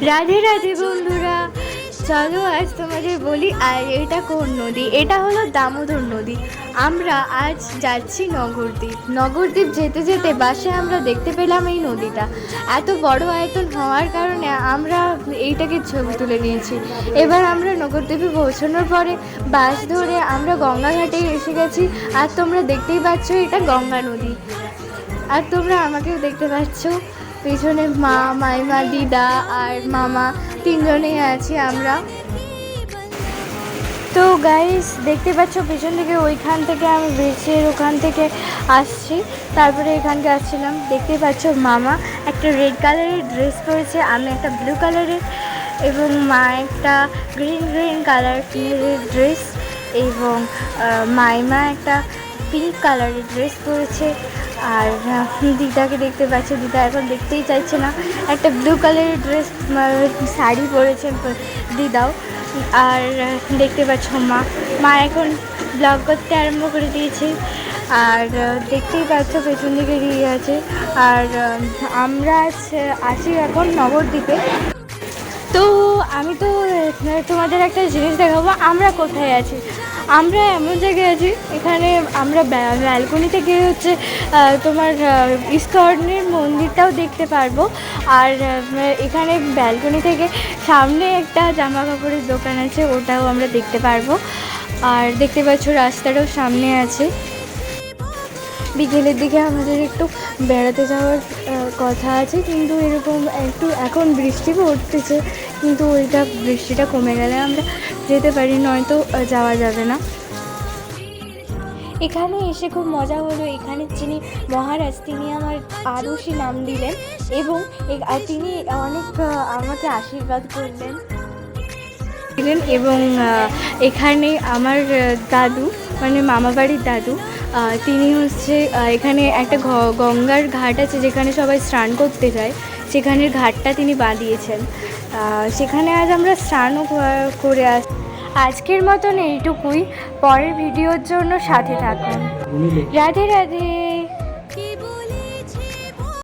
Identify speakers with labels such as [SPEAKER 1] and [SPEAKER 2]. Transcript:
[SPEAKER 1] রাধে রাধে বন্ধুরা, চলো আজ তোমাদের বলি। আর এটা কোন নদী? এটা হলো দামোদর নদী। আমরা আজ যাচ্ছি নগরদ্বীপ। নগরদ্বীপ যেতে যেতে বাসে আমরা দেখতে পেলাম এই নদীটা। এত বড় আয়তন হওয়ার কারণে আমরা এইটাকে ছবি তুলে নিয়েছি। এবার আমরা নগরদ্বীপে পৌঁছানোর পরে বাস ধরে আমরা গঙ্গাঘাটে এসে গেছি। আর তোমরা দেখতেই পাচ্ছ এটা গঙ্গা নদী। আর তোমরা আমাকেও দেখতে পাচ্ছ, পিছনে মা, মাইমা, দিদা আর মামা তিনজনেই আছি আমরা। তো গাইস দেখতে পাচ্ছ পেছন থেকে, ওইখান থেকে আমি ব্রিজের ওখান থেকে আসছি, তারপরে এখানকে আসছিলাম। দেখতে পাচ্ছ মামা একটা রেড কালারের ড্রেস পরেছে, আমি একটা ব্লু কালারের, এবং মা একটা গ্রিন কালারের ড্রেস, এবং মাইমা একটা পিঙ্ক কালারের ড্রেস পরেছে। আর দিদাকে দেখতে পাচ্ছি, দিদা এখন দেখতেই চাইছে না, একটা ব্লু কালারের ড্রেস শাড়ি পরেছে দিদাও। আর দেখতে পাচ্ছ মা এখন ব্লগ করতে আরম্ভ করে দিয়েছে। আর দেখতেই পাচ্ছ পেছন দিকে দিয়ে আছে। আর আমরা আছি এখন নবদ্বীপে। তো আমি তো তোমাদের একটা জিনিস দেখাবো, আমরা কোথায় আছি। আমরা এমন জায়গায় আছি, এখানে আমরা ব্যালকনি থেকে হচ্ছে তোমার ইস্কনের মন্দিরটাও দেখতে পারবো। আর এখানে ব্যালকনি থেকে সামনে একটা জামা কাপড়ের দোকান আছে, ওটাও আমরা দেখতে পারবো। আর দেখতে পাচ্ছ রাস্তাটাও সামনে আছে। বিকেলের দিকে আমাদের একটু বেড়াতে যাওয়ার কথা আছে, কিন্তু এরকম একটু এখন বৃষ্টি পড়তেছে, কিন্তু ওইটা বৃষ্টিটা কমে গেলে আমরা যেতে পারি, নয়তো যাওয়া যাবে না। এখানে এসে খুব মজা হলো। এখানে যিনি মহারাজ, তিনি আমার আরুষি নাম দিলেন, এবং তিনি অনেক আমাকে আশীর্বাদ করলেন। এবং এখানে আমার দাদু, মানে মামাবাড়ির দাদু, তিনি হচ্ছে এখানে একটা গঙ্গার ঘাট আছে যেখানে সবাই স্নান করতে যায়, সেখানের ঘাটটা তিনি বাঁধিয়েছেন। সেখানে আজ আমরা স্নানও করে আসি। আজকের মতন এইটুকুই, পরের ভিডিওর জন্য সাথে থাকুন। রাধে রাধে।